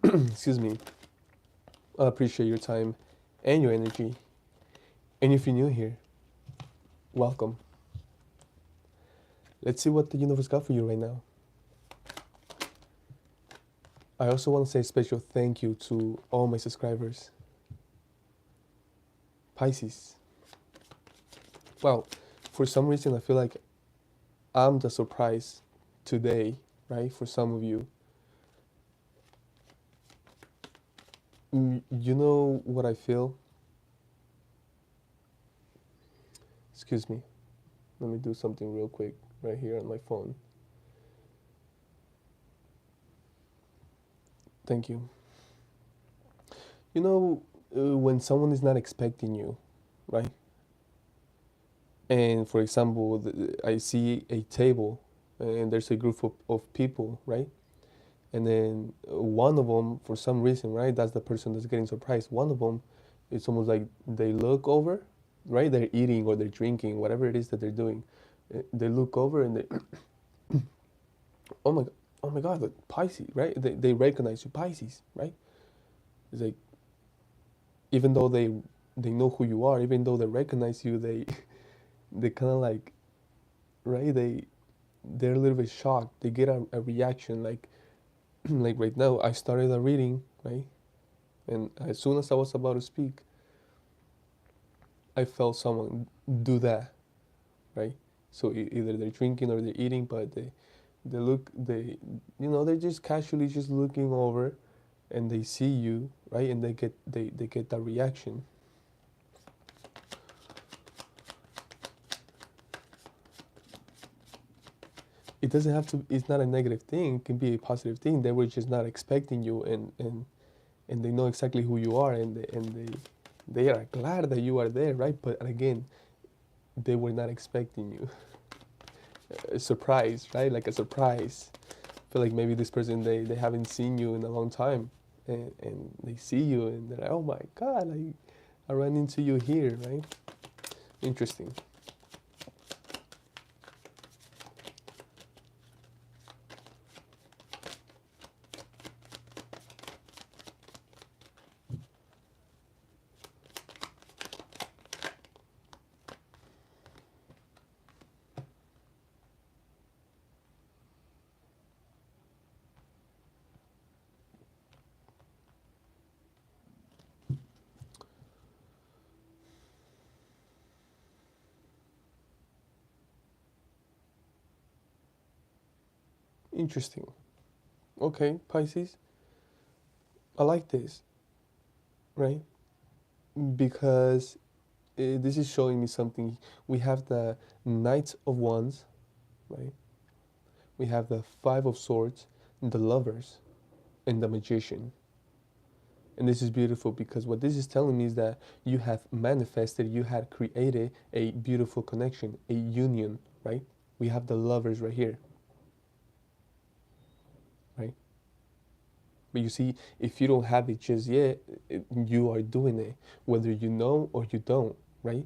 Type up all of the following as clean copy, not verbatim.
Excuse me. I appreciate your time and your energy. And if you're new here, welcome. Let's see what the universe got for you right now. I also want to say a special thank you to all my subscribers. Pisces. Well, for some reason, I feel like I'm the surprise today, right? For some of you. You know what I feel? Excuse me. Let me do something real quick right here on my phone. Thank you. You know, when someone is not expecting you, right? And for example, I see a table and there's a group of people, right? And then one of them, for some reason, right? That's the person that's getting surprised. One of them, it's almost like they look over, right? They're eating or they're drinking, whatever it is that they're doing. They look over and they, oh my, oh my God, like Pisces, right? They recognize you, Pisces, right? It's like, even though they know who you are, even though they recognize you, they kind of like, right? They're a little bit shocked. They get a reaction like like right now. I started a reading, right? And as soon as I was about to speak, I felt someone do that, right? So either they're drinking or they're eating, but they look they're just casually just looking over, and they see you, right? And they get that reaction. It doesn't have to. It's not a negative thing. It can be a positive thing. They were just not expecting you, and they know exactly who you are, and they are glad that you are there, right? But again, they were not expecting you. A surprise, right? Like a surprise. I feel like maybe this person, they haven't seen you in a long time, and they see you and they're like, oh my God, I ran into you here, right? Interesting. Interesting. Okay, Pisces, I like this, right? Because this is showing me something. We have the Knight of Wands, right? We have the Five of Swords, the Lovers, and the Magician. And this is beautiful because what this is telling me is that you have manifested, you had created a beautiful connection, a union, right? We have the lovers right here, right? But you see, if you don't have it just yet, you are doing it, whether you know or you don't, right?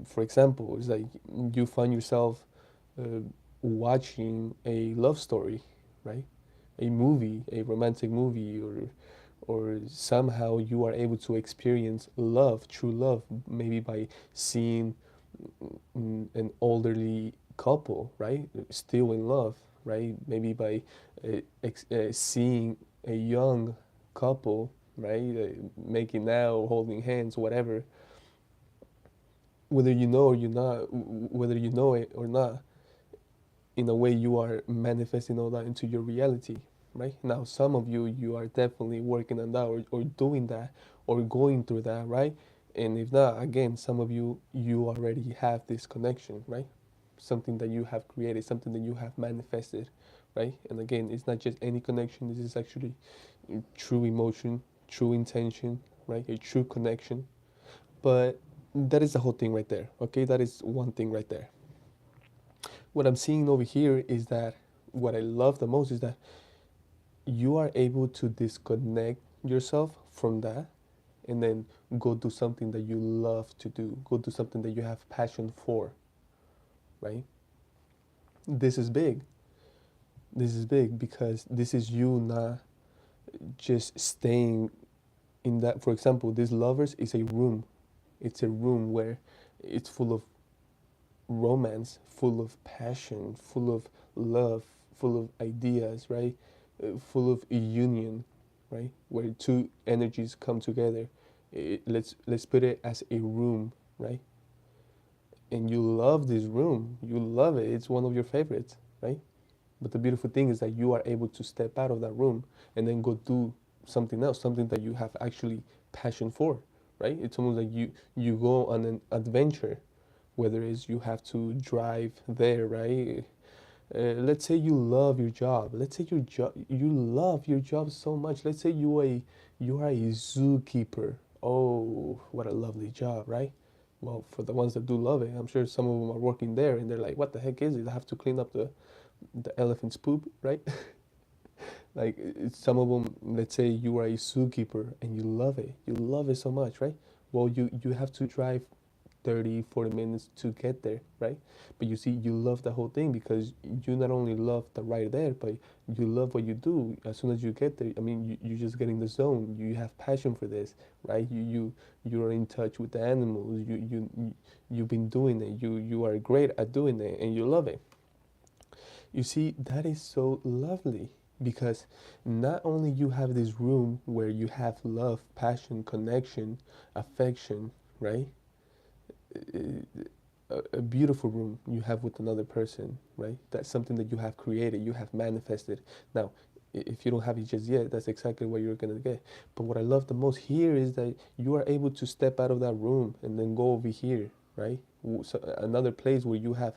For example, it's like you find yourself uh, watching a love story, right? A movie, a romantic movie, or somehow you are able to experience love, true love, maybe by seeing an elderly couple, right? Still in love, right? Maybe by seeing a young couple, right? Making out, holding hands, whatever. Whether you know or you're not, whether you know it or not, in a way you are manifesting all that into your reality, right? Now, some of you, you are definitely working on that, or doing that, or going through that, right? And if not, again, some of you, you already have this connection, right? Something that you have created, something that you have manifested, right? And again, it's not just any connection. This is actually true emotion, true intention, right? A true connection. But that is the whole thing right there, okay? That is one thing right there. What I'm seeing over here is that what I love the most is that you are able to disconnect yourself from that, and then go do something that you love to do, go do something that you have passion for, right? This is big. This is big because this is you not just staying in that. For example, this lovers is a room. It's a room where it's full of romance, full of passion, full of love, full of ideas, right? Full of a union, right? Where two energies come together. Let's put it as a room, right? And you love this room. You love it. It's one of your favorites, right? But the beautiful thing is that you are able to step out of that room and then go do something else, something that you have actually passion for, right? It's almost like you go on an adventure, whether it's you have to drive there, right? Let's say you love your job. Let's say you love your job so much. Let's say you are a zookeeper. Oh, what a lovely job, right? Well, for the ones that do love it, I'm sure some of them are working there and they're like, what the heck is it? I have to clean up the elephant's poop, right? Like some of them, let's say you are a zookeeper and you love it. You love it so much, right? Well, you have to drive 30, 40 minutes to get there, right? But you see, you love the whole thing because you not only love the ride there, but you love what you do. As soon as you get there, I mean, you just get in the zone. You have passion for this, right? You are in touch with the animals. You've been doing it. You are great at doing it, and you love it. You see, that is so lovely because not only you have this room where you have love, passion, connection, affection, right? A beautiful room you have with another person, right? That's something that you have created, you have manifested. Now, if you don't have it just yet, that's exactly what you're gonna get. But what I love the most here is that you are able to step out of that room and then go over here, right? So another place where you have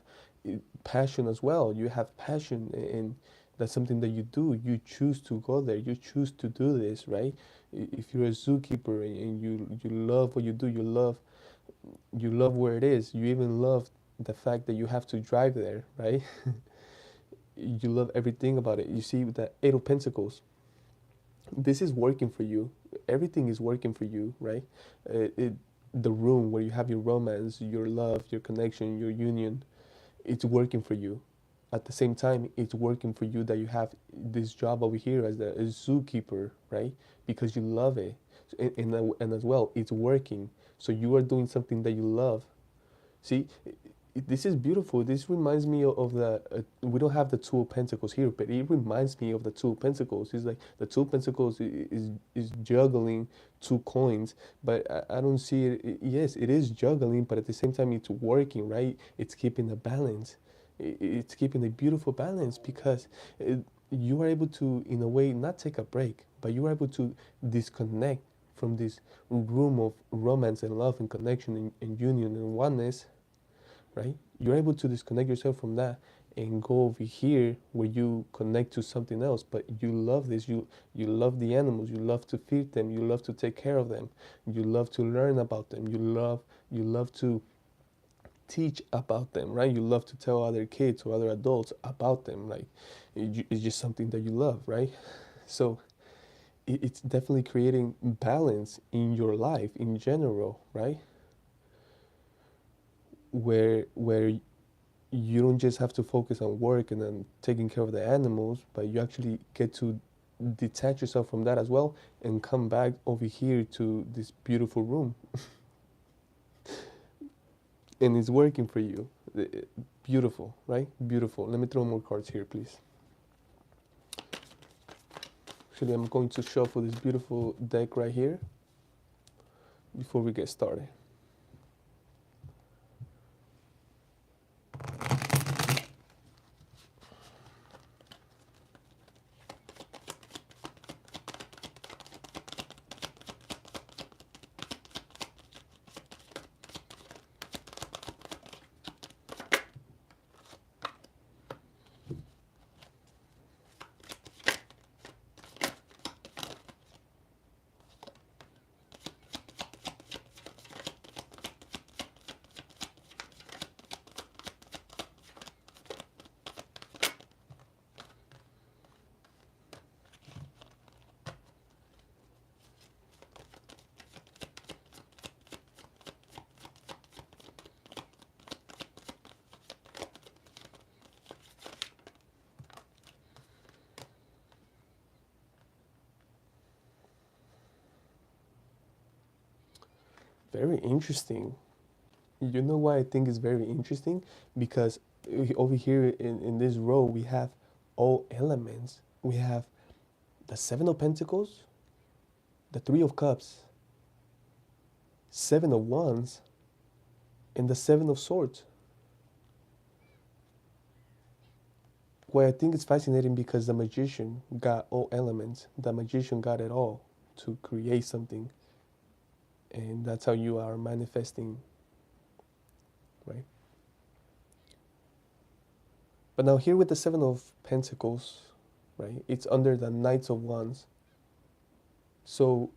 passion as well. You have passion, and that's something that you do. You choose to go there. You choose to do this, right? If you're a zookeeper and you love what you do, you love where it is. You even love the fact that you have to drive there, right? You love everything about it. You see the Eight of Pentacles. This is working for you. Everything is working for you, right? The room where you have your romance, your love, your connection, your union, it's working for you. At the same time, it's working for you that you have this job over here as a zookeeper, right? Because you love it. And as well, it's working. So you are doing something that you love. See, this is beautiful. This reminds me of the, we don't have the Two of Pentacles here, but it reminds me of the Two of Pentacles. It's like the Two of Pentacles is juggling two coins, but I don't see it. Yes, it is juggling, but at the same time, it's working, right? It's keeping a balance. It's keeping a beautiful balance because you are able to, in a way, not take a break, but you are able to disconnect from this room of romance and love and connection and union and oneness, right? You're able to disconnect yourself from that and go over here where you connect to something else. But you love this. You love the animals. You love to feed them. You love to take care of them. You love to learn about them. You love to teach about them, right? You love to tell other kids or other adults about them. Like it's just something that you love, right? So it's definitely creating balance in your life in general, right? Where you don't just have to focus on work and then taking care of the animals, but you actually get to detach yourself from that as well and come back over here to this beautiful room. And it's working for you. Beautiful, right? Beautiful. Let me throw more cards here, please. Actually, I'm going to shuffle this beautiful deck right here before we get started. Very interesting. You know why I think it's very interesting? Because over here in this row, we have all elements. We have the Seven of Pentacles, the Three of Cups, Seven of Wands, and the Seven of Swords. Well, I think it's fascinating because the magician got all elements. The magician got it all to create something. And that's how you are manifesting, right? But now here with the Seven of Pentacles, right? It's under the Knights of Wands. So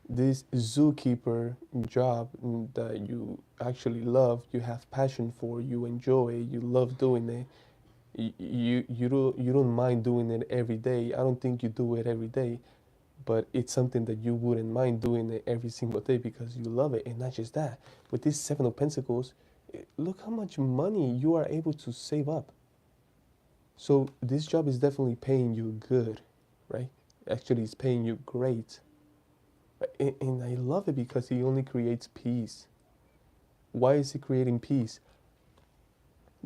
this zookeeper job that you actually love, you have passion for, you enjoy, you love doing it. You don't mind doing it every day. I don't think you do it every day, but it's something that you wouldn't mind doing it every single day because you love it. And not just that, with this Seven of Pentacles, look how much money you are able to save up. So this job is definitely paying you good, right? Actually, it's paying you great. And I love it because he only creates peace. Why is he creating peace?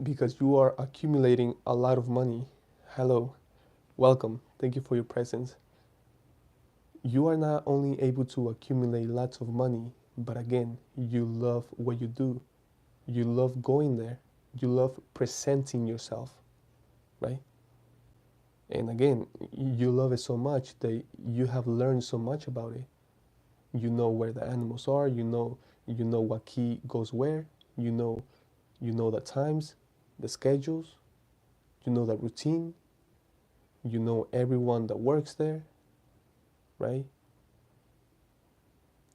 Because you are accumulating a lot of money. Hello, welcome. Thank you for your presence. You are not only able to accumulate lots of money, but again, you love what you do. You love going there. You love presenting yourself, right? And again, you love it so much that you have learned so much about it. You know where the animals are, you know what key goes where, you know the times, the schedules, you know the routine, you know everyone that works there, right?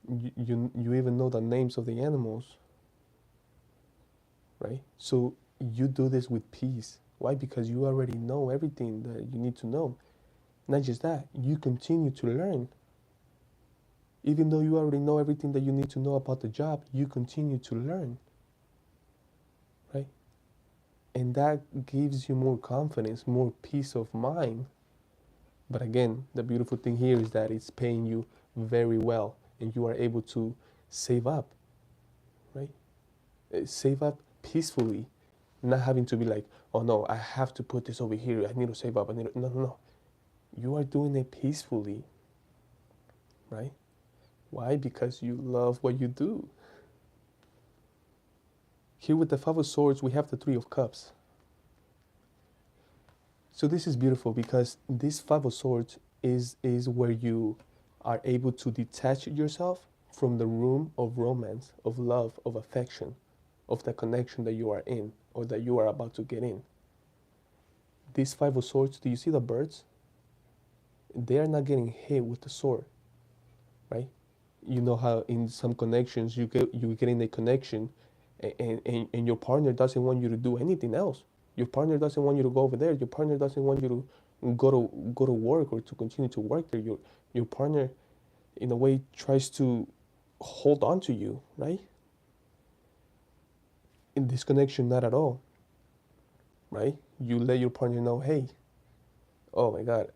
You even know the names of the animals, right? So you do this with peace. Why? Because you already know everything that you need to know. Not just that, you continue to learn. Even though you already know everything that you need to know about the job, you continue to learn, right? And that gives you more confidence, more peace of mind. But again, the beautiful thing here is that it's paying you very well and you are able to save up, right? Save up peacefully, not having to be like, oh no, I have to put this over here. I need to save up. No, no, no. You are doing it peacefully, right? Why? Because you love what you do. Here with the Five of Swords, we have the Three of Cups. So this is beautiful because this Five of Swords is where you are able to detach yourself from the room of romance, of love, of affection, of the connection that you are in or that you are about to get in. This Five of Swords, do you see the birds? They are not getting hit with the sword, right? You know how in some connections you get in a connection and your partner doesn't want you to do anything else. Your partner doesn't want you to go over there. Your partner doesn't want you to go to work or to continue to work there. Your partner in a way tries to hold on to you, right? In this connection, not at all, right? You let your partner know, hey, oh my God,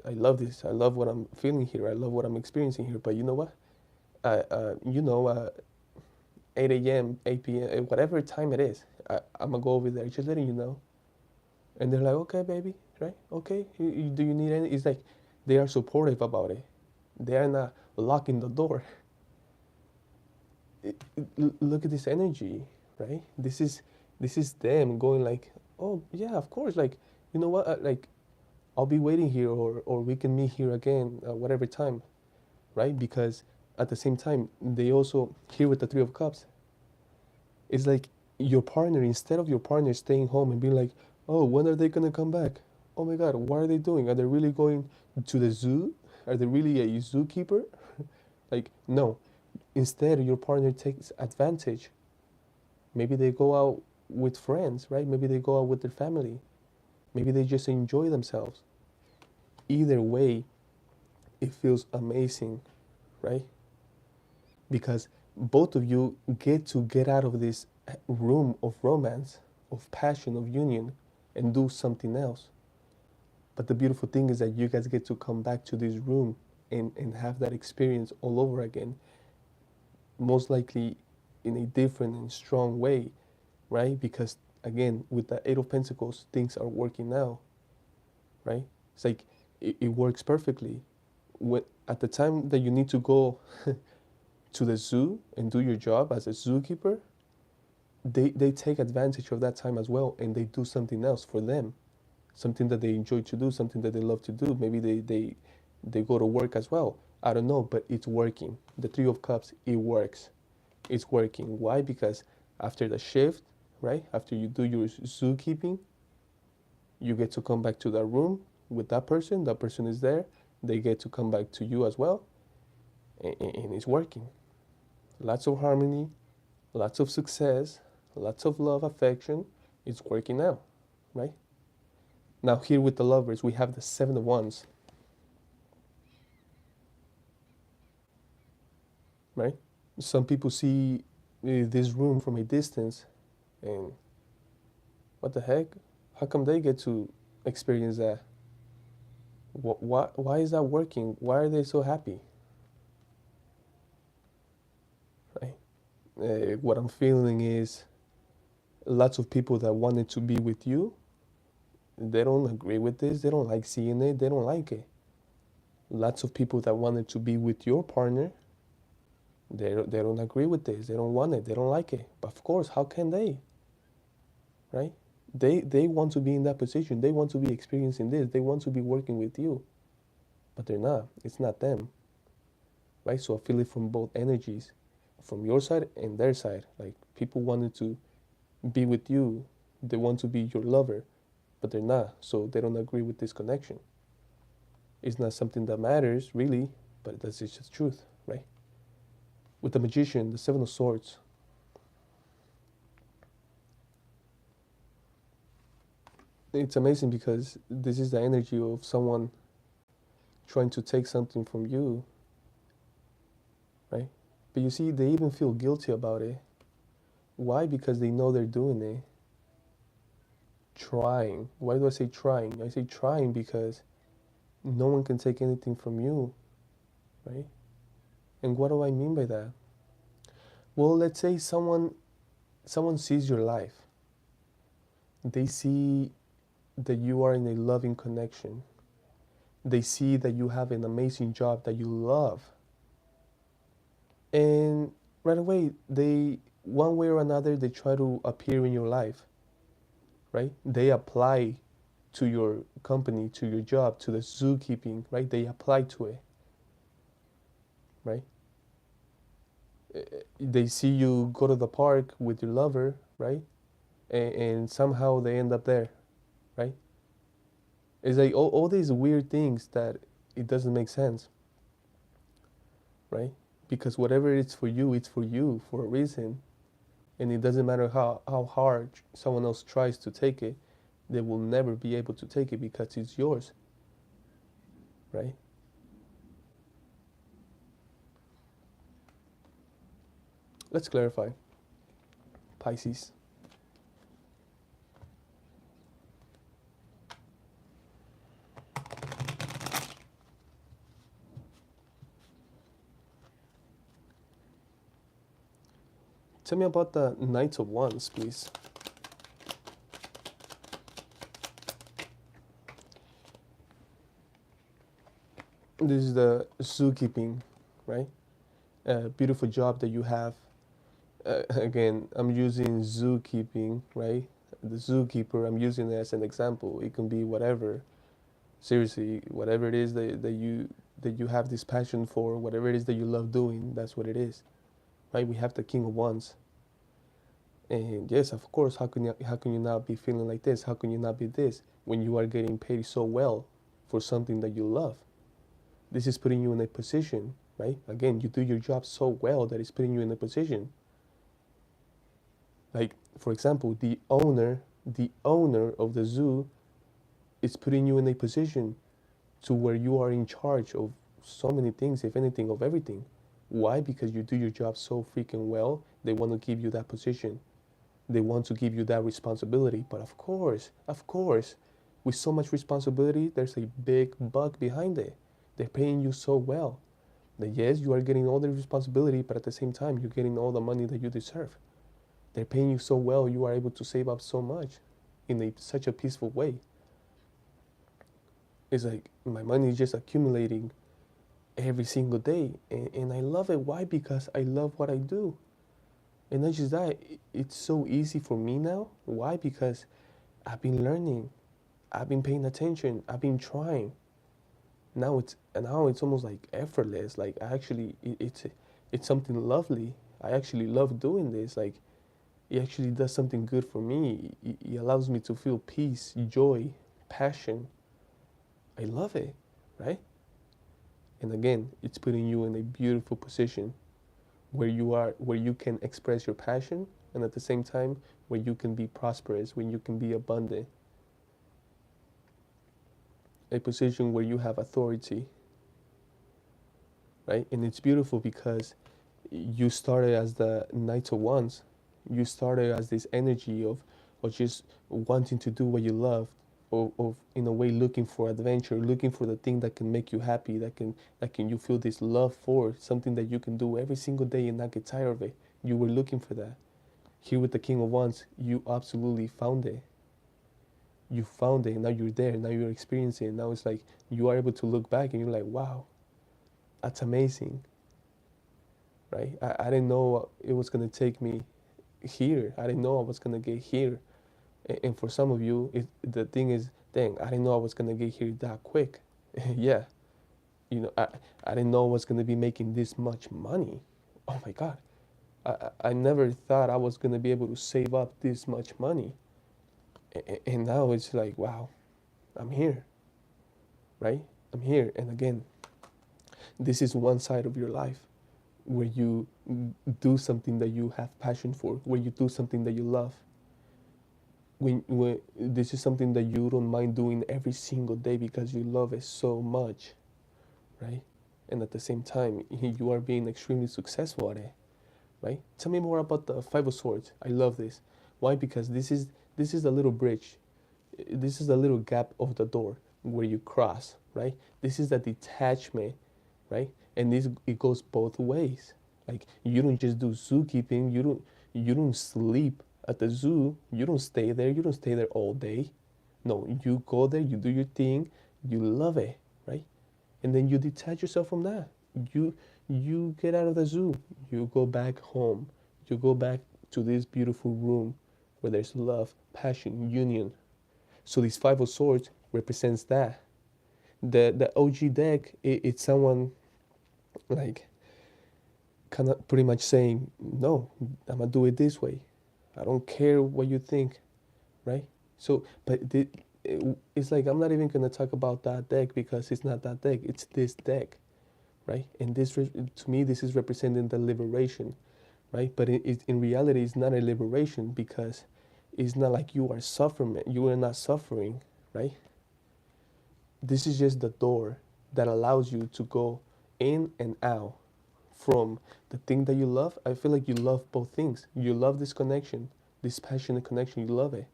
I love this. I love what I'm feeling here. I love what I'm experiencing here. But you know what? 8 a.m., 8 p.m., whatever time it is, I'm gonna go over there, just letting you know. And they're like, okay, baby, right? Okay, do you need any? It's like they are supportive about it. They are not locking the door. Look at this energy, right? This is them going like, oh yeah, of course. Like, you know what? Like, I'll be waiting here, or we can meet here again, whatever time, right? Because at the same time, they also here with the Three of Cups. It's like your partner, instead of your partner staying home and being like, oh, when are they gonna come back? Oh my God, what are they doing? Are they really going to the zoo? Are they really a zookeeper? Like, no. Instead, your partner takes advantage. Maybe they go out with friends, right? Maybe they go out with their family. Maybe they just enjoy themselves. Either way, it feels amazing, right? Because both of you get out of this room of romance, of passion, of union, and do something else. But the beautiful thing is that you guys get to come back to this room and have that experience all over again. most likely in a different and strong way, right? Because again, with the Eight of Pentacles, things are working now, right? It's like it works perfectly. When at the time that you need to go to the zoo and do your job as a zookeeper, they take advantage of that time as well, and they do something else for them, something that they enjoy to do, something that they love to do. Maybe they go to work as well. I don't know, but it's working. The Three of Cups, it works. It's working. Why? Because after the shift, right? After you do your zookeeping, you get to come back to that room with that person. That person is there. They get to come back to you as well, and it's working. Lots of harmony, lots of success, lots of love, affection. It's working out, right? Now here with the lovers, we have the Seven of Wands, right? Some people see this room from a distance, and what the heck? How come they get to experience that? Why is that working? Why are they so happy? Right? What I'm feeling is lots of people that wanted to be with you, they don't agree with this. They don't like seeing it. They don't like it. Lots of people that wanted to be with your partner, they don't agree with this. They don't want it. They don't like it. But of course, how can they? Right? They want to be in that position. They want to be experiencing this. They want to be working with you, but they're not. It's not them, right? So I feel it from both energies, from your side and their side. Like people wanted to be with you. They want to be your lover, but they're not. So they don't agree with this connection. It's not something that matters really, but that's just the truth, right? With the Magician, the Seven of Swords, it's amazing because this is the energy of someone trying to take something from you, right? But you see, they even feel guilty about it. Why? Because they know they're doing it. Trying. Why do I say trying? I say trying because no one can take anything from you, right? And what do I mean by that? Well, let's say someone sees your life. They see that you are in a loving connection. They see that you have an amazing job that you love. And right away, they one way or another they try to appear in your life, right? They apply to your company, to your job, to the zookeeping, right? They apply to it, right? They see you go to the park with your lover, right? And somehow they end up there, right? It's like all these weird things that it doesn't make sense, right? Because whatever it's for you for a reason. And it doesn't matter how hard someone else tries to take it, they will never be able to take it because it's yours, right? Let's clarify. Pisces. Tell me about the Knight of Wands, please. This is the zookeeping, right? Beautiful job that you have. Again, I'm using zookeeping, right? The zookeeper, I'm using it as an example. It can be whatever. Seriously, whatever it is that you have this passion for, whatever it is that you love doing, that's what it is, right? We have the King of Wands. And yes, of course, how can you not be feeling like this? How can you not be this when you are getting paid so well for something that you love? This is putting you in a position, right? Again, you do your job so well that it's putting you in a position. Like, for example, the owner of the zoo is putting you in a position to where you are in charge of so many things, if anything, of everything. Why? Because you do your job so freaking well, they want to give you that position. They want to give you that responsibility. But of course, with so much responsibility, there's a big buck behind it. They're paying you so well. That yes, you are getting all the responsibility, but at the same time, you're getting all the money that you deserve. They're paying you so well, you are able to save up so much in such a peaceful way. It's like my money is just accumulating every single day, and I love it. Why? Because I love what I do. And not just that, it's so easy for me now. Why? Because I've been learning, I've been paying attention, I've been trying. Now it's almost like effortless. Like I actually, it's something lovely. I actually love doing this. Like it actually does something good for me. It allows me to feel peace, joy, passion. I love it, right? And again, it's putting you in a beautiful position where you can express your passion, and at the same time where you can be prosperous, where you can be abundant. A position where you have authority, right? And it's beautiful because you started as the Knight of Wands. You started as this energy of just wanting to do what you love, of in a way looking for adventure, looking for the thing that can make you happy, that can you feel this love for, something that you can do every single day and not get tired of it. You were looking for that. Here with the King of Wands, you absolutely found it. You found it, and now you're there, now you're experiencing it. Now it's like you are able to look back and you're like, wow, that's amazing, right? I didn't know it was going to take me here. I didn't know I was going to get here. And for some of you, the thing is, dang, I didn't know I was going to get here that quick. Yeah, I didn't know I was going to be making this much money. Oh my God. I never thought I was going to be able to save up this much money. And now it's like, wow, I'm here, right? I'm here. And again, this is one side of your life where you do something that you have passion for, where you do something that you love. When this is something that you don't mind doing every single day because you love it so much, right? And at the same time, you are being extremely successful at it, right? Tell me more about the Five of Swords. I love this. Why? Because this is a little bridge. This is a little gap of the door where you cross, right? This is the detachment, right? And this it goes both ways. Like you don't just do zookeeping. You don't sleep at the zoo. You don't stay there. You don't stay there all day. No, you go there. You do your thing. You love it, right? And then you detach yourself from that. You you get out of the zoo. You go back home. You go back to this beautiful room where there's love, passion, union. So this Five of Swords represents that. The OG deck, it's someone like kind of pretty much saying, no, I'm gonna do it this way. I don't care what you think, right? So, but it's like I'm not even gonna talk about that deck because it's not that deck. It's this deck, right? And to me, this is representing the liberation, right? But in reality, it's not a liberation because it's not like you are suffering. You are not suffering, right? This is just the door that allows you to go in and out from the thing that you love. I feel like you love both things. You love this connection, this passionate connection. You love it.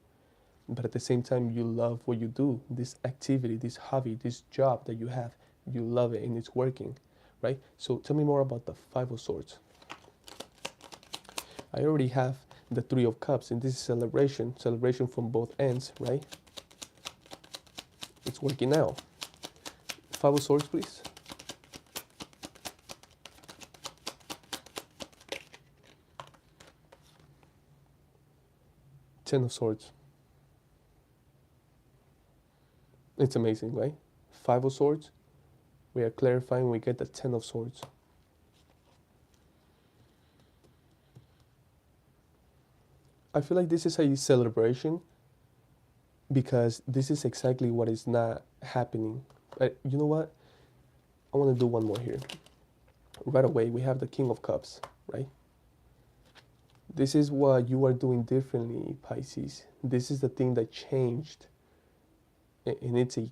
But at the same time, you love what you do, this activity, this hobby, this job that you have. You love it and it's working, right? So tell me more about the Five of Swords. I already have the Three of Cups, and this is celebration from both ends, right? It's working out. Five of Swords, please. Ten of Swords. It's amazing, right? Five of Swords. We are clarifying, we get the Ten of Swords. I feel like this is a celebration because this is exactly what is not happening. But you know what? I want to do one more here. Right away, we have the King of Cups, right? This is what you are doing differently, Pisces. This is the thing that changed. And it's an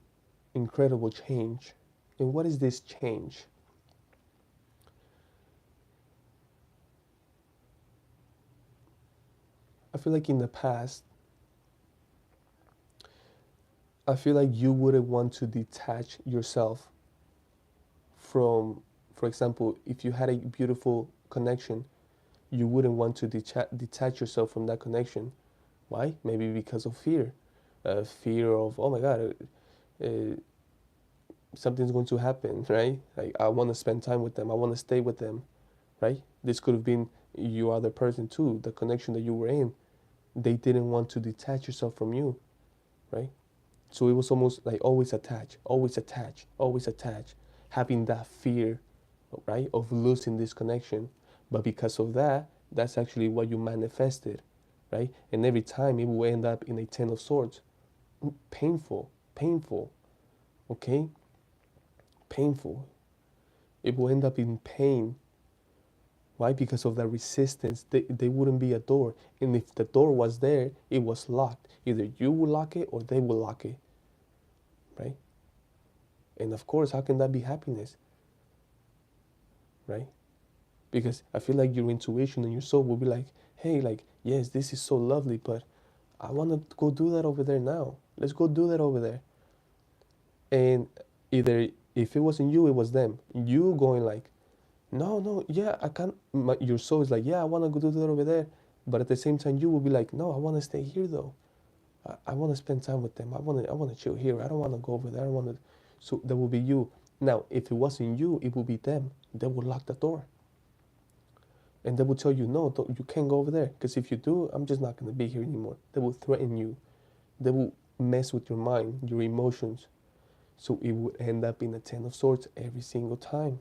incredible change. And what is this change? I feel like in the past, I feel like you wouldn't want to detach yourself from For example, if you had a beautiful connection, you wouldn't want to detach yourself from that connection. Why? Maybe because of fear. Fear of, oh my God, uh, something's going to happen, right? Like, I want to spend time with them. I want to stay with them, right? This could have been your other person too, the connection that you were in. They didn't want to detach yourself from you, right? So it was almost like always attach, always attach, always attach, having that fear, right, of losing this connection. But because of that, that's actually what you manifested, right? And every time it will end up in a Ten of Swords. Painful, painful, okay? Painful. It will end up in pain. Why? Because of that resistance. They wouldn't be a door. And if the door was there, it was locked. Either you will lock it or they will lock it, right? And of course, how can that be happiness, right? Because I feel like your intuition and your soul will be like, hey, like, yes, this is so lovely, but I want to go do that over there now. Let's go do that over there. And either if it wasn't you, it was them. You going like, no, no, yeah, I can't. Your soul is like, yeah, I want to go do that over there. But at the same time, you will be like, no, I want to stay here though. I want to spend time with them. I want to chill here. I don't want to go over there. I don't want to. So that will be you. Now, if it wasn't you, it will be them. They will lock the door. And they will tell you, no, you can't go over there. Because if you do, I'm just not going to be here anymore. They will threaten you. They will mess with your mind, your emotions. So it would end up in a Ten of Swords every single time,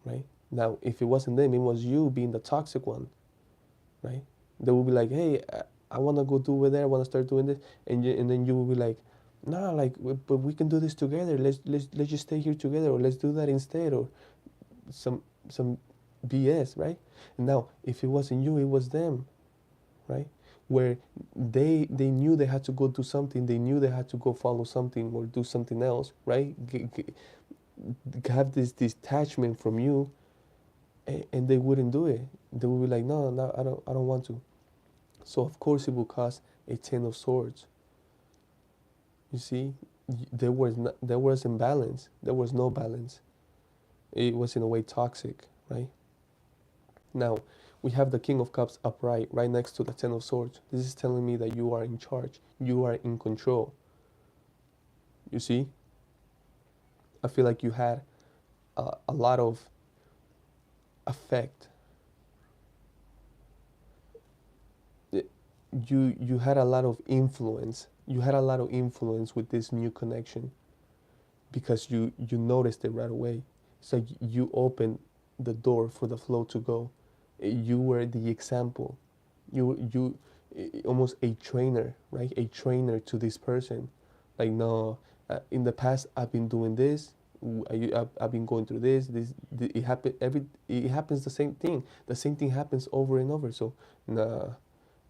right? Now, if it wasn't them, it was you being the toxic one, right? They will be like, hey, I want to go do over there. I want to start doing this. And then you will be like, nah, like, but we can do this together. Let's just stay here together, or let's do that instead, or some BS, right? And now, if it wasn't you, it was them, right? Where they knew they had to go do something, they knew they had to go follow something or do something else, right? Have this detachment from you, and they wouldn't do it. They would be like, no, no, I don't want to. So of course it will cause a Ten of Swords. You see, there was imbalance. There was no balance. It was in a way toxic, right? Now, we have the King of Cups upright, right next to the Ten of Swords. This is telling me that you are in charge. You are in control. You see? I feel like you had a lot of effect. You had a lot of influence. You had a lot of influence with this new connection because you noticed it right away. It's like you opened the door for the flow to go. You were the example. You almost a trainer, right? A trainer to this person. Like, no, in the past I've been doing this. I've been going through this. It happens the same thing. The same thing happens over and over. So, nah,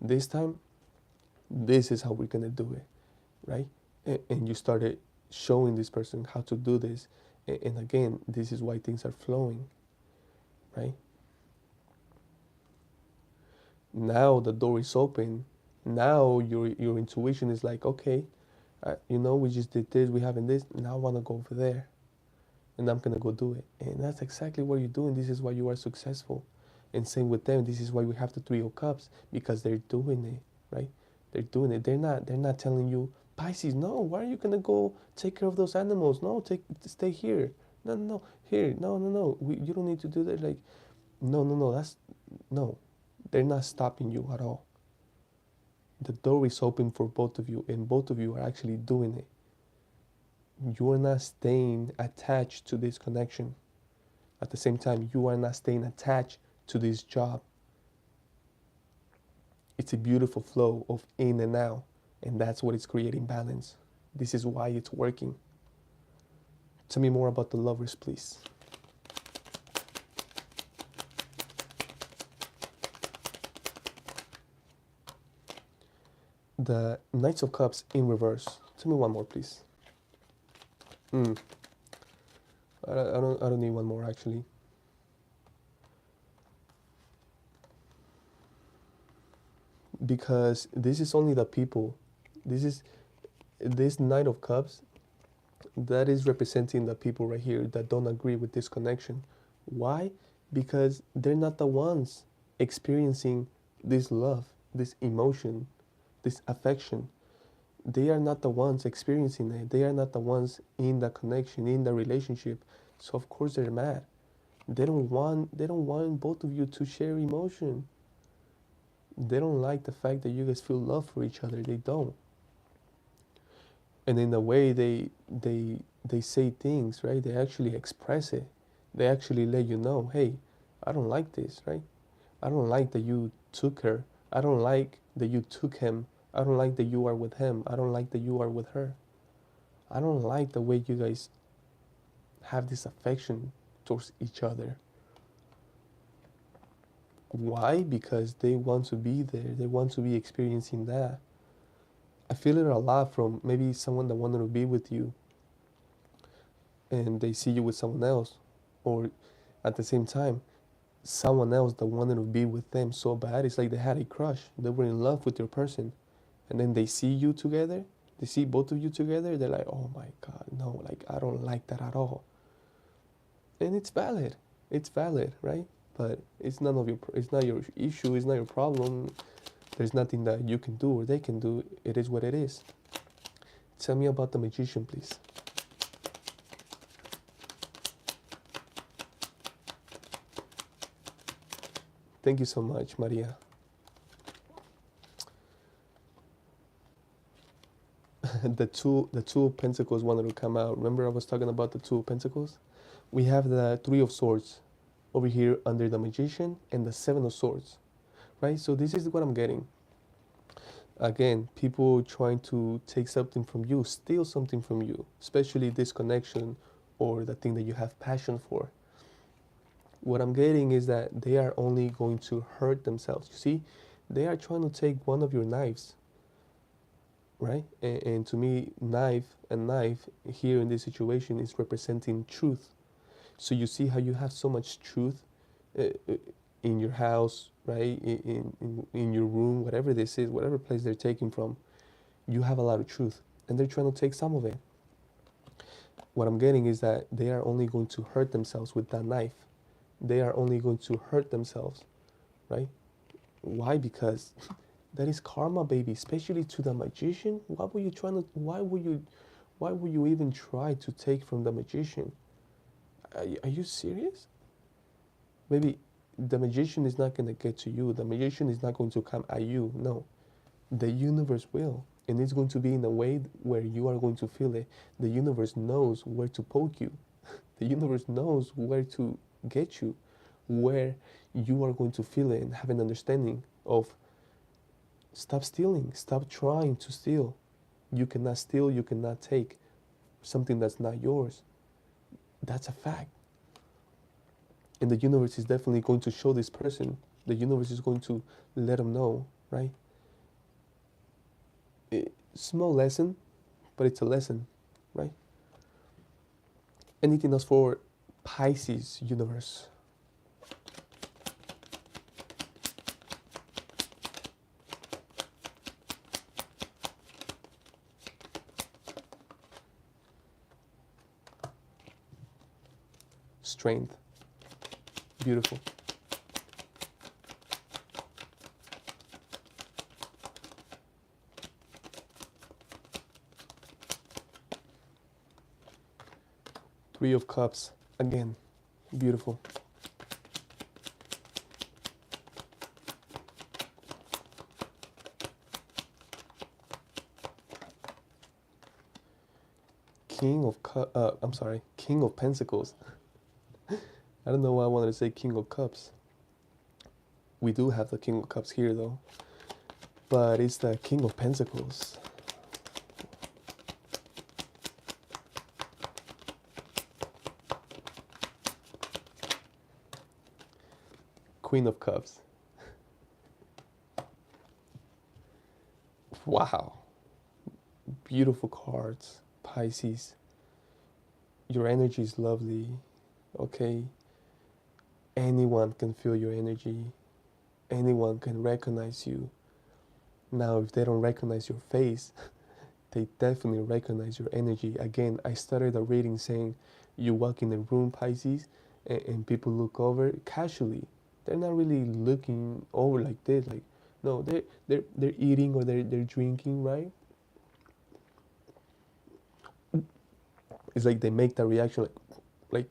this time, this is how we're gonna do it, right? And you started showing this person how to do this. And again, this is why things are flowing, right? Now the door is open. Now your intuition is like, okay, we just did this, we having this. Now I want to go over there, and I'm gonna go do it. And that's exactly what you're doing. This is why you are successful. And same with them. This is why we have the Three of Cups, because they're doing it, right? They're doing it. They're not telling you, Pisces, no, why are you gonna go take care of those animals? No, stay here. No, no, no, here. No, no, no. You don't need to do that. Like, no, no, no. No. They're not stopping you at all. The door is open for both of you, and both of you are actually doing it. You are not staying attached to this connection. At the same time, you are not staying attached to this job. It's a beautiful flow of in and out, and that's what is creating balance. This is why it's working. Tell me more about the Lovers, please. The Knights of Cups in reverse. Tell me one more, please. I don't need one more actually. Because this is only the people. This Knight of Cups That is representing the people right here that don't agree with this connection. Why? Because they're not the ones experiencing this love, this emotion, this affection. They are not the ones experiencing it. They are not the ones in the connection, in the relationship. So of course they're mad. They don't want both of you to share emotion. They don't like the fact that you guys feel love for each other. They don't. And in a way they say things, right? They actually express it. They actually let you know, hey, I don't like this, right? I don't like that you took her. I don't like that you took him. I don't like that you are with him. I don't like that you are with her. I don't like the way you guys have this affection towards each other. Why? Because they want to be there. They want to be experiencing that. I feel it a lot from maybe someone that wanted to be with you and they see you with someone else, or at the same time someone else that wanted to be with them so bad. It's like they had a crush, they were in love with your person, and then they see you together, they see both of you together, they're like, oh my god, no, like I don't like that at all. And it's valid, right? But it's not your issue, it's not your problem. There's nothing that you can do or they can do. It is what it is. Tell me about the magician, please. Thank you so much, Maria. The two of Pentacles wanted to come out. Remember I was talking about the Two of Pentacles? We have the Three of Swords over here under the Magician and the Seven of Swords, right? So this is what I'm getting. Again, people trying to take something from you, steal something from you, especially this connection or the thing that you have passion for. What I'm getting is that they are only going to hurt themselves. You see, they are trying to take one of your knives, right? And to me, knife here in this situation is representing truth. So you see how you have so much truth uh, uh, in your house, right? In your room, whatever this is, whatever place they're taking from, you have a lot of truth, and they're trying to take some of it. What I'm getting is that they are only going to hurt themselves with that knife. They are only going to hurt themselves, right? Why? Because that is karma, baby. Especially to the magician. Why were you trying to? Why would you even try to take from the magician? Are you serious? Maybe the magician is not gonna get to you. The magician is not going to come at you. No, the universe will, and it's going to be in a way where you are going to feel it. The universe knows where to poke you. The universe knows where to get you, where you are going to feel it and have an understanding of stop stealing, stop trying to steal. You cannot steal, you cannot take something that's not yours. That's a fact. And the universe is definitely going to show this person. The universe is going to let them know, right? Small lesson, but it's a lesson, right? Anything else for Pisces universe? Strength. Beautiful. Three of Cups. Again, beautiful. King of Pentacles. I don't know why I wanted to say King of Cups. We do have the King of Cups here though, but it's the King of Pentacles. Queen of Cups. Wow. Beautiful cards, Pisces. Your energy is lovely, okay? Anyone can feel your energy. Anyone can recognize you. Now, if they don't recognize your face, they definitely recognize your energy. Again, I started a reading saying you walk in a room, Pisces, and people look over casually. They're not really looking over like this. Like, no, they're eating or they're drinking, right? It's like they make that reaction, like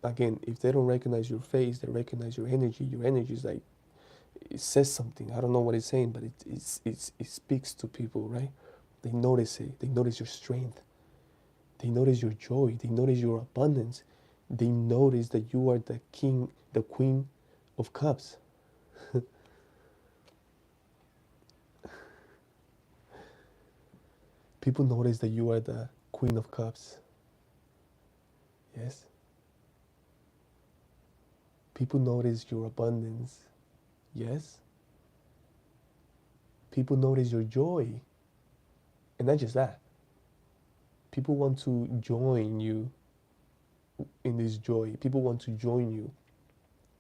again, if they don't recognize your face, they recognize your energy. Your energy is like it says something. I don't know what it's saying, but it speaks to people, right? They notice it. They notice your strength. They notice your joy. They notice your abundance. They notice that you are the king, the queen of cups. People notice that you are the queen of cups. Yes. People notice your abundance. Yes. People notice your joy. And not just that. People want to join you in this joy. People want to join you.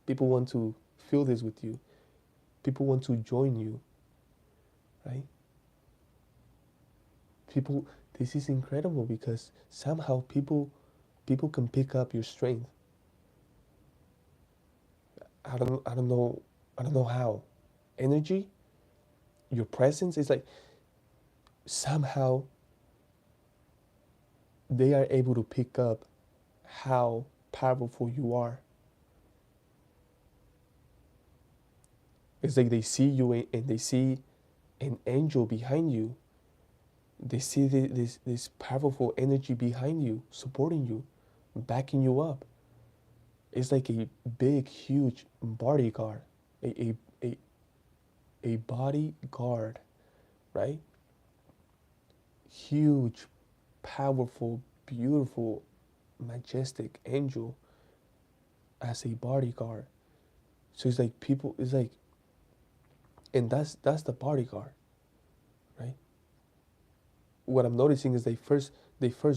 People want to feel this with you. People want to join you, right? People, this is incredible because somehow people can pick up your strength. I don't know how. Energy, your presence is like somehow they are able to pick up how powerful you are. It's like they see you and they see an angel behind you. They see this powerful energy behind you, supporting you, backing you up. It's like a big, huge bodyguard, a, a, a, a bodyguard, right? Huge, powerful, beautiful, majestic angel as a bodyguard. So it's like people, it's like, and that's the bodyguard, right? What I'm noticing is they first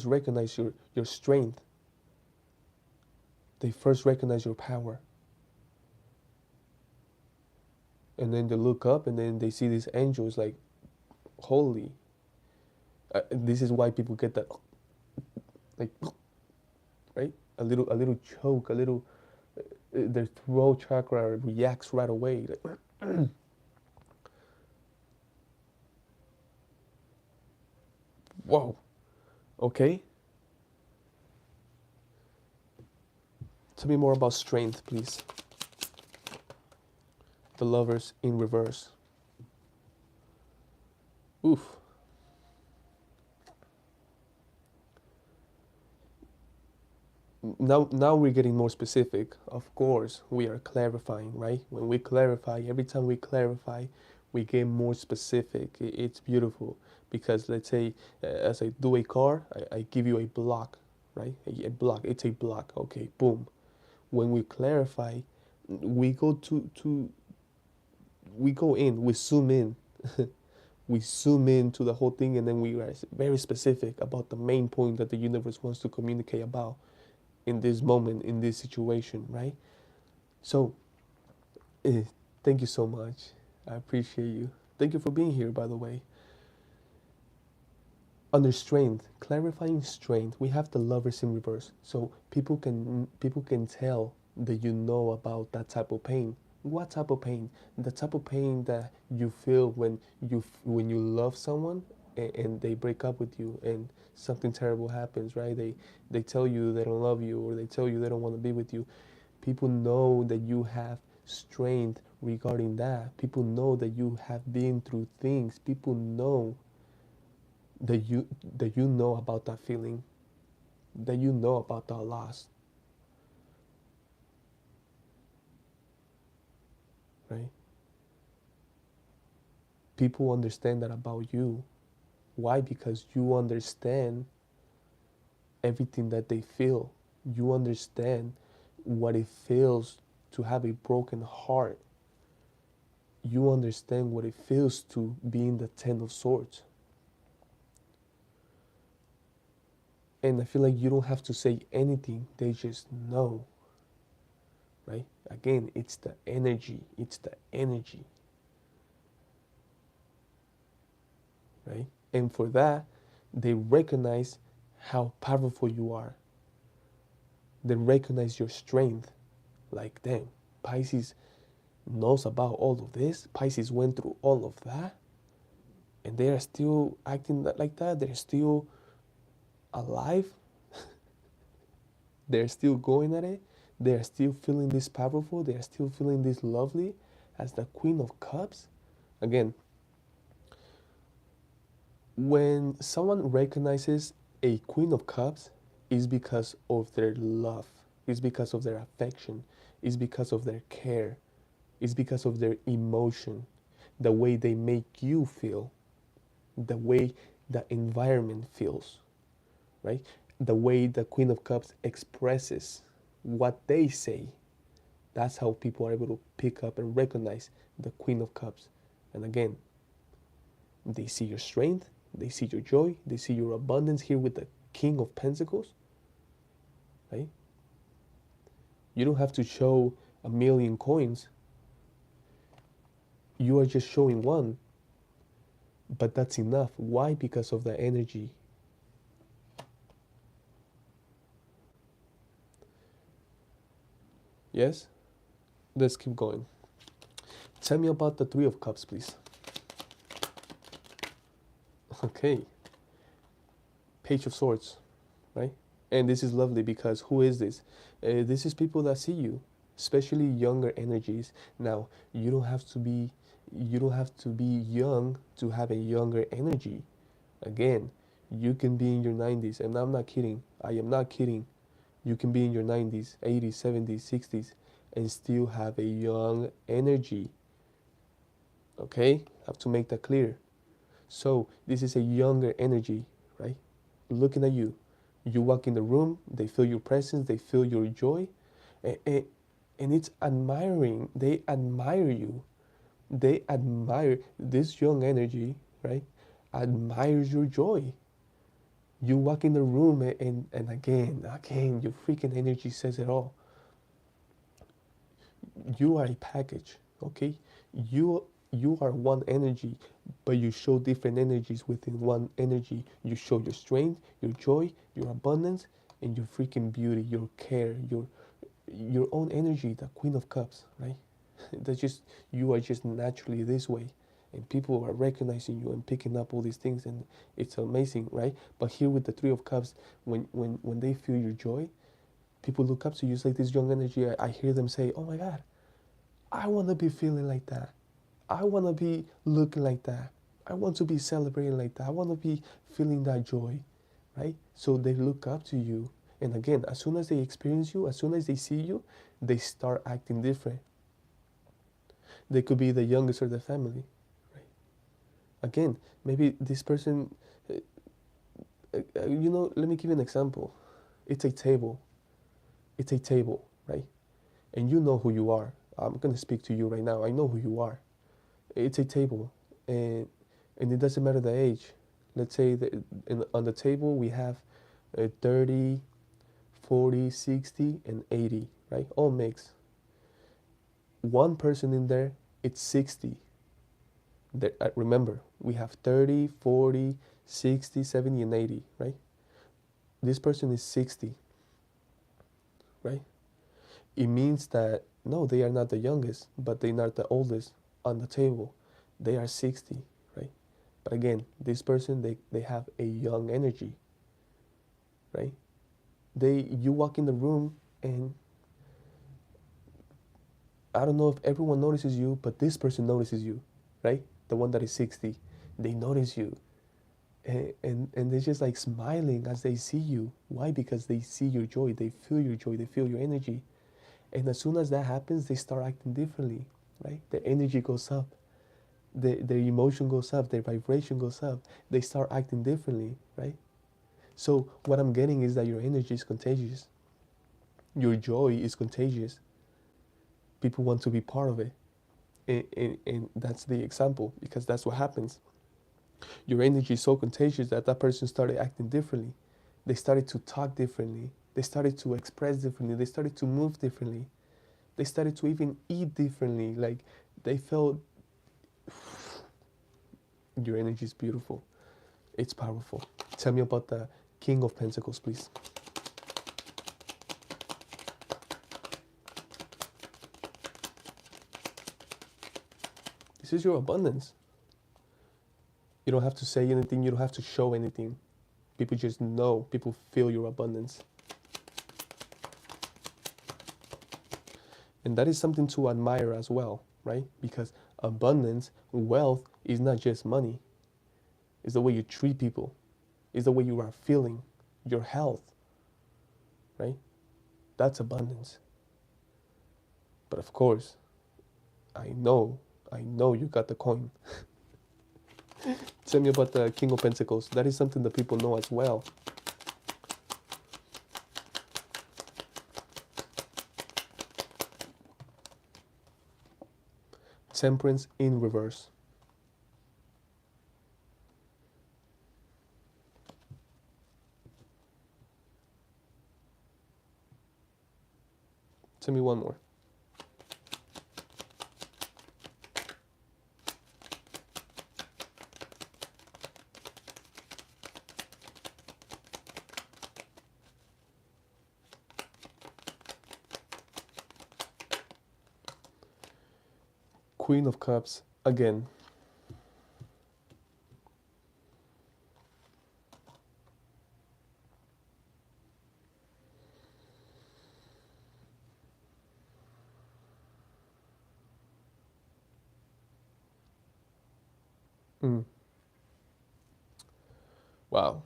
recognize your strength. They first recognize your power. And then they look up and then they see these angels like, holy. This is why people get that, like, right? A little choke, a little, their throat chakra reacts right away. Like, whoa, okay. Tell me more about strength, please. The lovers in reverse. Oof. Now we're getting more specific. Of course, we are clarifying, right? When we clarify, every time we clarify, we get more specific. It's beautiful because let's say, as I do a car, I give you a block, right? A block. It's a block. Okay, boom. When we clarify, we go to we go in, we zoom in. We zoom into the whole thing and then we are very specific about the main point that the universe wants to communicate about in this moment, in this situation, right? So, eh, thank you so much. I appreciate you. Thank you for being here, by the way. Under strength, clarifying strength, we have the lovers in reverse. So people can tell that you know about that type of pain. What type of pain? The type of pain that you feel when you love someone and they break up with you and something terrible happens, right? They tell you they don't love you or they tell you they don't want to be with you. People know that you have strength regarding that. People know that you have been through things. People know that you know about that feeling, that you know about that loss, right? People understand that about you. Why? Because you understand everything that they feel. You understand what it feels to have a broken heart. You understand what it feels to be in the Ten of Swords. And I feel like you don't have to say anything, they just know, right? Again, it's the energy. It's the energy, right? And for that, They recognize how powerful you are. They recognize your strength. Like, damn, Pisces knows about all of this. Pisces went through all of that, and they are still acting like that. They're still alive. They're still going at it. They're still feeling this powerful. They're still feeling this lovely as the Queen of Cups. Again, when someone recognizes a Queen of Cups, it's because of their love, it's because of their affection, it's because of their care, it's because of their emotion, the way they make you feel, the way the environment feels, right? The way the Queen of Cups expresses what they say. That's how people are able to pick up and recognize the Queen of Cups. And again, they see your strength, they see your joy, they see your abundance here with the King of Pentacles, right? You don't have to show a million coins. You are just showing one, but that's enough. Why? Because of the energy. Yes? Let's keep going. Tell me about the Three of Cups, please. Okay. Page of Swords, right? And this is lovely because who is this? This is people that see you, especially younger energies. Now, you don't have to be young to have a younger energy. Again, you can be in your 90s, and I'm not kidding. I am not kidding. You can be in your 90s, 80s, 70s, 60s, and still have a young energy. Okay? I have to make that clear. So, this is a younger energy, right? Looking at you. You walk in the room, they feel your presence, they feel your joy, and it's admiring. They admire you. They admire this young energy, right? Admires your joy. You walk in the room, and again, your freaking energy says it all. You are a package, okay? You are one energy, but you show different energies within one energy. You show your strength, your joy, your abundance, and your freaking beauty, your care, your own energy, the Queen of Cups, right? That's just, you are just naturally this way, and people are recognizing you and picking up all these things, and it's amazing, right? But here with the Three of Cups, when they feel your joy, people look up to you. It's like this young energy. I hear them say, oh my God, I want to be feeling like that. I want to be looking like that. I want to be celebrating like that. I want to be feeling that joy, right? So they look up to you. And again, as soon as they experience you, as soon as they see you, they start acting different. They could be the youngest of the family, right? Again, maybe this person, let me give you an example. It's a table. It's a table, right? And you know who you are. I'm going to speak to you right now. I know who you are. It's a table, and it doesn't matter the age. Let's say that on the table we have 30, 40, 60, and 80, right? All mixed. One person in there, it's 60. Remember, we have 30, 40, 60, 70, and 80, right? This person is 60, right? It means that, no, they are not the youngest, but they're not the oldest on the table. They are 60, right? But again, this person, they have a young energy, right? You walk in the room, and I don't know if everyone notices you, but this person notices you, right? The one that is 60, they notice you. And they're just like smiling as they see you. Why? Because they see your joy, they feel your joy, they feel your energy. And as soon as that happens, they start acting differently, right? Their energy goes up, their emotion goes up, their vibration goes up. They start acting differently, right? So what I'm getting is that your energy is contagious. Your joy is contagious. People want to be part of it. And that's the example, because that's what happens. Your energy is so contagious that that person started acting differently. They started to talk differently. They started to express differently. They started to move differently. They started to even eat differently. Like, they felt, your energy is beautiful. It's powerful. Tell me about the King of Pentacles, please. This is your abundance. You don't have to say anything. You don't have to show anything. People just know. People feel your abundance. And that is something to admire as well, right? Because abundance, wealth is not just money. It's the way you treat people. It's the way you are feeling, your health, right? That's abundance. But of course, I know you got the coin. Tell me about the King of Pentacles. That is something that people know as well. Temperance in reverse. Tell me one more. Queen of Cups again. Wow,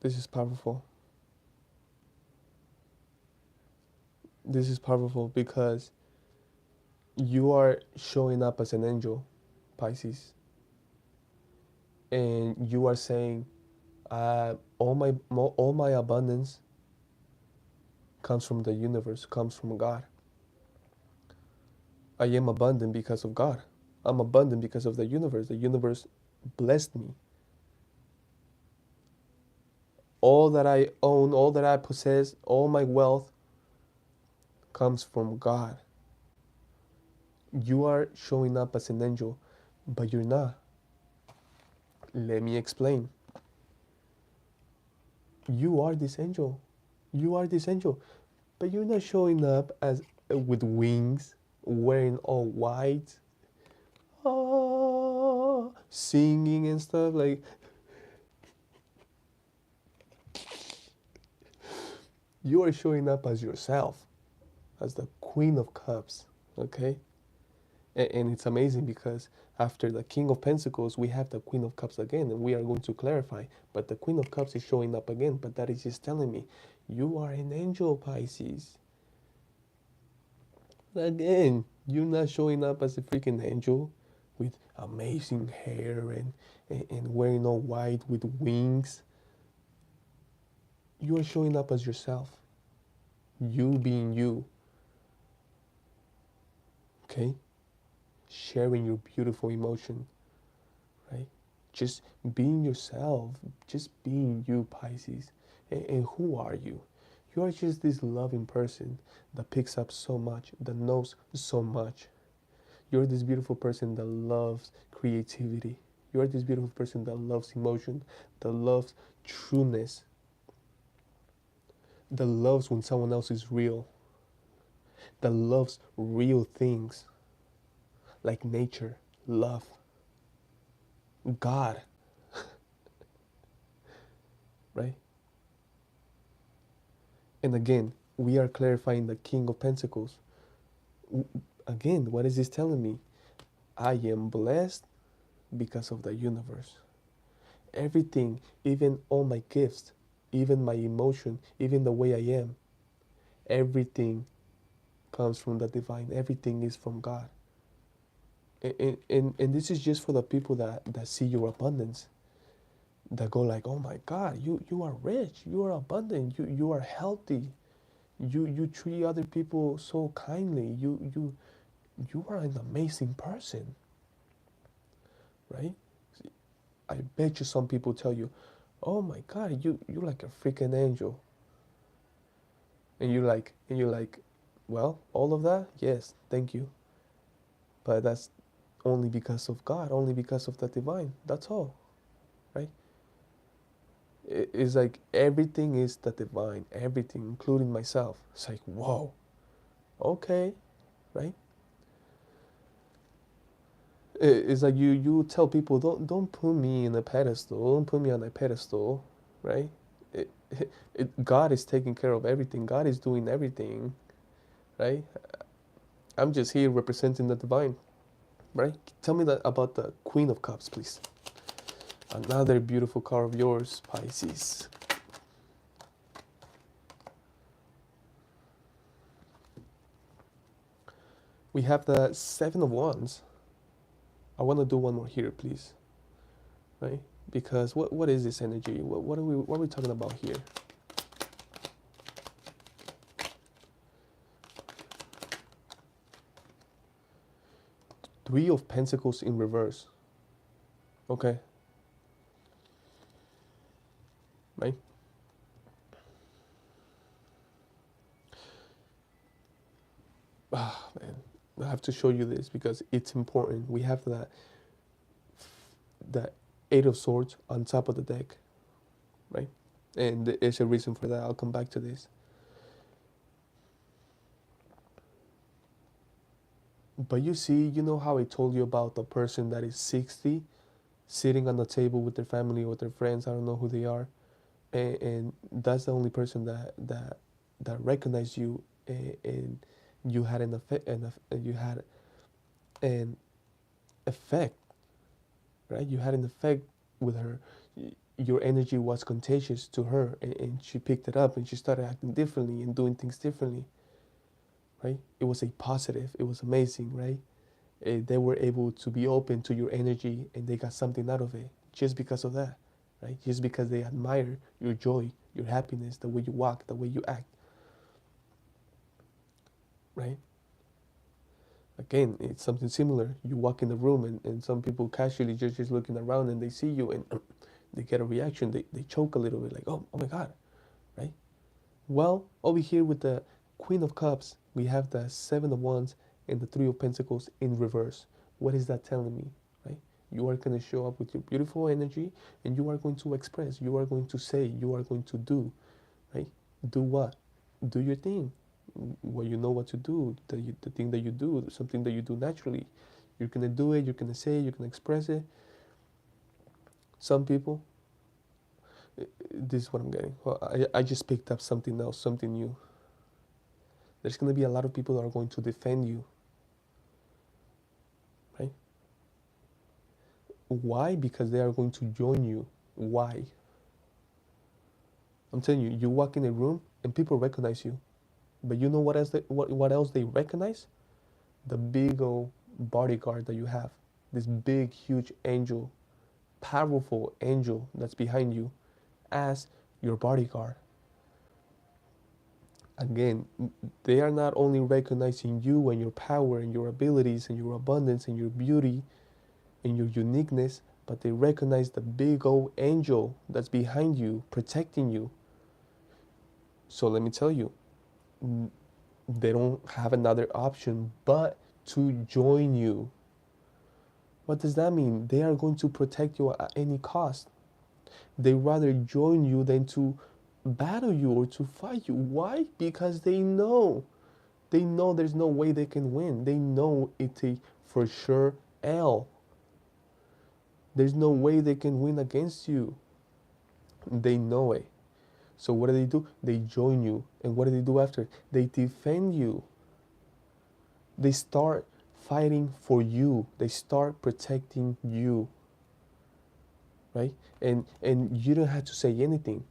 this is powerful. This is powerful because you are showing up as an angel, Pisces, and you are saying, all my abundance comes from the universe, comes from God. I am abundant because of God. I'm abundant because of the universe. The universe blessed me. All that I own, all that I possess, all my wealth comes from God. You are showing up as an angel, but you're not. Let me explain. You are this angel. You are this angel, but you're not showing up as with wings, wearing all white, singing and stuff like. You are showing up as yourself, as the Queen of Cups, okay? And it's amazing because after the King of Pentacles, we have the Queen of Cups again, and we are going to clarify. But the Queen of Cups is showing up again, but that is just telling me, you are an angel, Pisces. Again, you're not showing up as a freaking angel with amazing hair and wearing all white with wings. You are showing up as yourself. You being you. Okay? Sharing your beautiful emotion. Right? Just being yourself. Just being you, Pisces. And who are you? You are just this loving person that picks up so much, that knows so much. You're this beautiful person that loves creativity. You're this beautiful person that loves emotion, that loves trueness, that loves when someone else is real, that loves real things like nature, love, God, right? And again, we are clarifying the King of Pentacles. Again, what is this telling me? I am blessed because of the universe. Everything, even all my gifts, even my emotion, even the way I am, everything comes from the divine. Everything is from God. And this is just for the people that see your abundance, that go like, oh my God, you are rich, you are abundant, you are healthy, you treat other people so kindly, you are an amazing person, right? I bet you some people tell you, oh my God, you're like a freaking angel. And you're like, well, all of that, yes, thank you. But that's only because of God, only because of the divine. That's all, right? It's like everything is the divine, everything, including myself. It's like, whoa, okay, right? It's like you tell people, don't put me in a pedestal, don't put me on a pedestal, right? God is taking care of everything. God is doing everything, right? I'm just here representing the divine, right? Tell me that about the Queen of Cups, please. Another beautiful card of yours, Pisces. We have the Seven of Wands. I want to do one more here, please, right? Because what is this energy? What are we talking about here? Three of Pentacles in reverse. Okay, right? Ah, man, I have to show you this because it's important. We have the Eight of Swords on top of the deck, right? And there's a reason for that. I'll come back to this. But you see, you know how I told you about the person that is 60 sitting on the table with their family or their friends, I don't know who they are, and that's the only person that recognized you, and you had an effect, and you had an effect, right? You had an effect with her. Your energy was contagious to her, and she picked it up, and she started acting differently and doing things differently, right? It was a positive. It was amazing, right? They were able to be open to your energy, and they got something out of it just because of that, right? Just because they admire your joy, your happiness, the way you walk, the way you act, right? Again, it's something similar. You walk in the room, and some people casually just looking around, and they see you, and they get a reaction. They choke a little bit, like, oh my God, right? Well, over here with the Queen of Cups, we have the Seven of Wands and the Three of Pentacles in reverse. What is that telling me, right? You are going to show up with your beautiful energy, and you are going to express, you are going to say, you are going to do, right? Do what? Do your thing. Well, you know what to do, the thing that you do, something that you do naturally. You're going to do it, you're going to say it, you're going to express it. Some people, this is what I'm getting. Well, I just picked up something else, something new. There's going to be a lot of people that are going to defend you, right? Why? Because they are going to join you. Why? I'm telling you, you walk in a room and people recognize you. But you know what else they recognize? The big old bodyguard that you have. This big, huge angel, powerful angel that's behind you as your bodyguard. Again, they are not only recognizing you and your power and your abilities and your abundance and your beauty and your uniqueness, but they recognize the big old angel that's behind you, protecting you. So let me tell you, they don't have another option but to join you. What does that mean? They are going to protect you at any cost. They rather join you than to battle you or to fight you. Why? Because they know. They know there's no way they can win. They know it's a for sure L. There's no way they can win against you. They know it. So what do? They join you. And what do they do after? They defend you. They start fighting for you. They start protecting you. Right? And you don't have to say anything.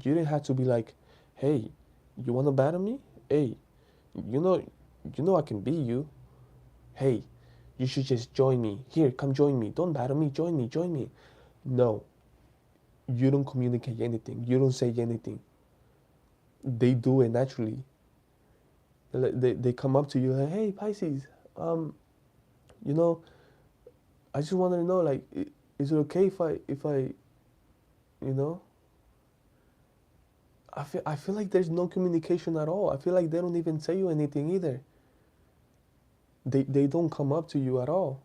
You don't have to be like, hey, you wanna battle me? Hey, you know I can beat you. Hey, you should just join me. Here, come join me. Don't battle me, join me. No. You don't communicate anything. You don't say anything. They do it naturally. They come up to you like, hey, Pisces, you know, I just wanted to know, like, is it okay if I, you know, I feel like there's no communication at all. I feel like they don't even say you anything either. They don't come up to you at all.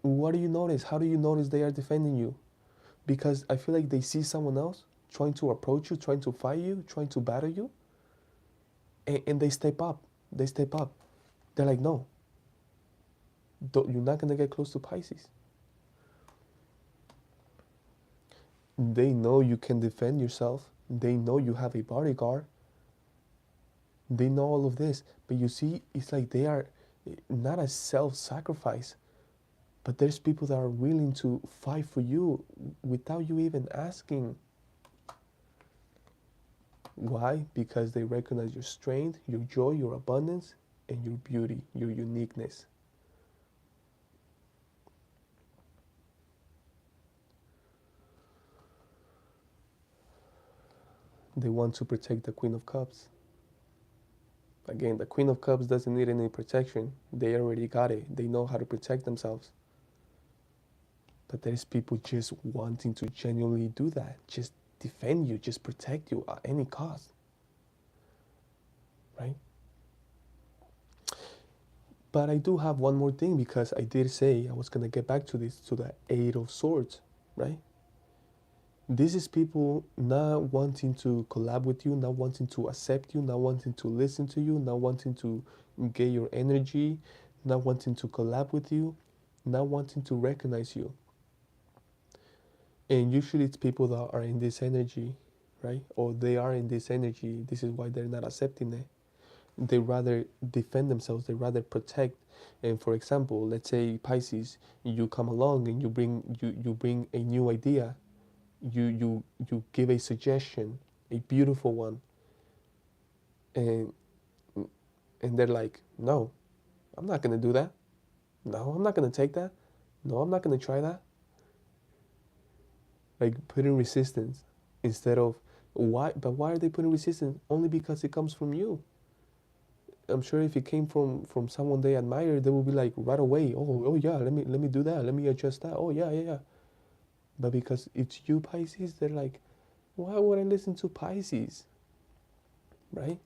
What do you notice? How do you notice they are defending you? because I feel like they see someone else trying to approach you, trying to fight you, trying to battle you, and they step up. They step up. They're like, no, you're not gonna get close to Pisces. They know you can defend yourself. They know you have a bodyguard. They know all of this. But you see, it's like they are not a self-sacrifice, but there's people that are willing to fight for you without you even asking. Why? Because they recognize your strength, your joy, your abundance, and your beauty, your uniqueness. They want to protect the Queen of Cups. Again, the Queen of Cups doesn't need any protection. They already got it. They know how to protect themselves. But there's people just wanting to genuinely do that. Just defend you, just protect you at any cost. Right? But I do have one more thing, because I did say I was going to get back to this, to the Eight of Swords, right? This is people not wanting to collab with you, not wanting to accept you, not wanting to listen to you, not wanting to get your energy, not wanting to collab with you, not wanting to recognize you. And usually it's people that are in this energy, right? Or they are in this energy. This is why they're not accepting it. They rather defend themselves, they rather protect. And for example, let's say Pisces, you come along and you bring a new idea, you give a suggestion, a beautiful one, and they're like, no, I'm not gonna do that. No, I'm not gonna take that. No, I'm not gonna try that. Like putting resistance instead of why are they putting resistance? Only because it comes from you. I'm sure if it came from someone they admire, they will be like right away, oh yeah, let me do that, let me adjust that. Oh yeah, yeah, yeah. But because it's you, Pisces, they're like, why would I listen to Pisces? Right?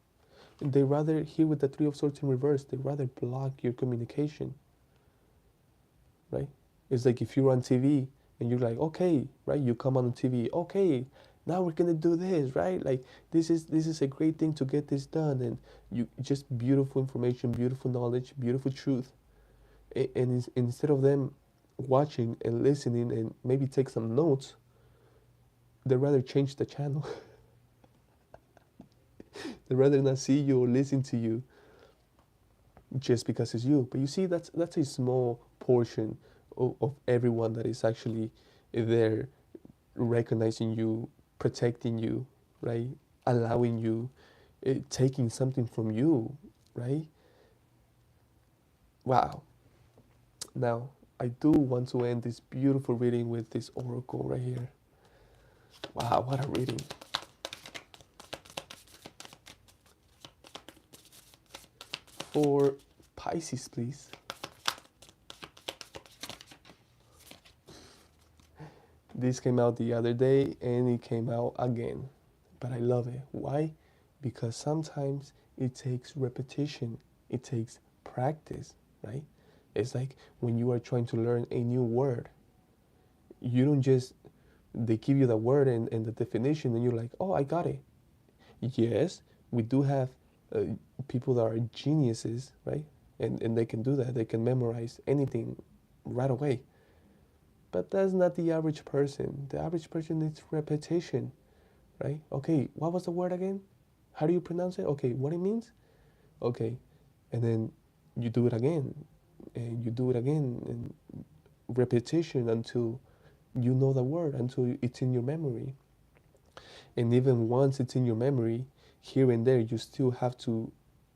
They rather, here with the Three of Swords in reverse, they rather block your communication. Right? It's like if you're on TV and you're like, okay, right? You come on TV, okay, now we're gonna do this, right? Like this is a great thing to get this done, and you just beautiful information, beautiful knowledge, beautiful truth. And instead of them watching and listening and maybe take some notes, they rather change the channel. They rather not see you or listen to you just because it's you. But you see, that's a small portion of everyone that is actually there, recognizing you, protecting you, right? Allowing you, taking something from you, right? Wow. Now, I do want to end this beautiful reading with this oracle right here. Wow, what a reading. For Pisces, please. This came out the other day and it came out again. But I love it. Why? Because sometimes it takes repetition, it takes practice, right? It's like when you are trying to learn a new word, you don't just, they give you the word and the definition, and you're like, oh, I got it. Yes, we do have uh, people that are geniuses, right? And they can do that, they can memorize anything right away. But that's not the average person. The average person needs repetition, right? Okay, what was the word again? How do you pronounce it? Okay, what it means? Okay, and then you do it again, and you do it again, and repetition until you know the word, until it's in your memory. And even once it's in your memory, here and there, you still have to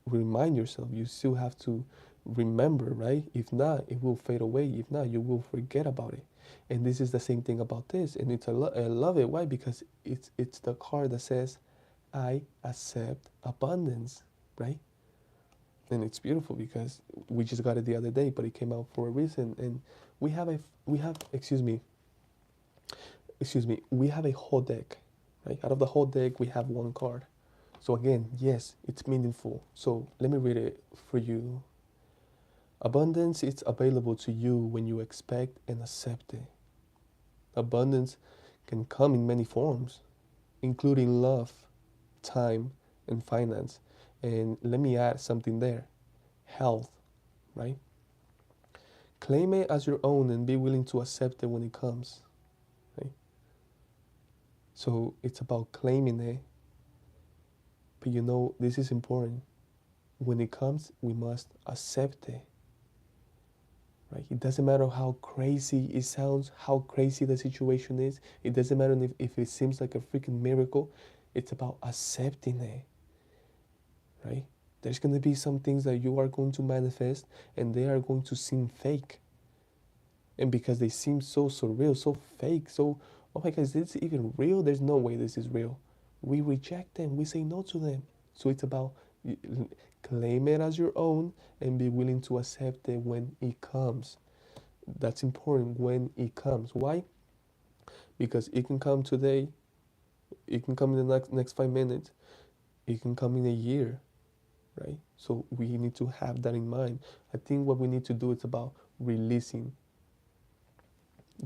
remind yourself. You still have to remember, right? If not, it will fade away. If not, you will forget about it. And this is the same thing about this. And I love it. Why? Because it's the card that says, I accept abundance, right? And it's beautiful because we just got it the other day, but it came out for a reason. And we have a whole deck, right? Out of the whole deck, we have one card. So again, yes, it's meaningful. So let me read it for you. Abundance is available to you when you expect and accept it. Abundance can come in many forms, including love, time, and finance. And let me add something there: health, right? Claim it as your own and be willing to accept it when it comes, right? So it's about claiming it, but this is important. When it comes, we must accept it, right? It doesn't matter how crazy it sounds, how crazy the situation is. It doesn't matter if it seems like a freaking miracle. It's about accepting it, right? There's going to be some things that you are going to manifest and they are going to seem fake. And because they seem so surreal, so fake, so, oh my God, is this even real? There's no way this is real. We reject them, we say no to them. So it's about claim it as your own and be willing to accept it when it comes. That's important, when it comes. Why? Because it can come today, it can come in the next 5 minutes, it can come in a year, right? So we need to have that in mind. I think what we need to do is about releasing.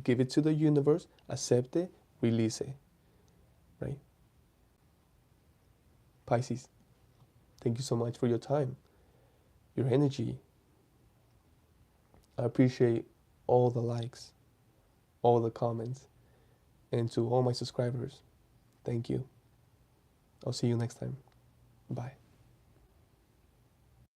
Give it to the universe, accept it, release it, right? Pisces, thank you so much for your time, your energy. I appreciate all the likes, all the comments, and to all my subscribers, thank you. I'll see you next time. Bye.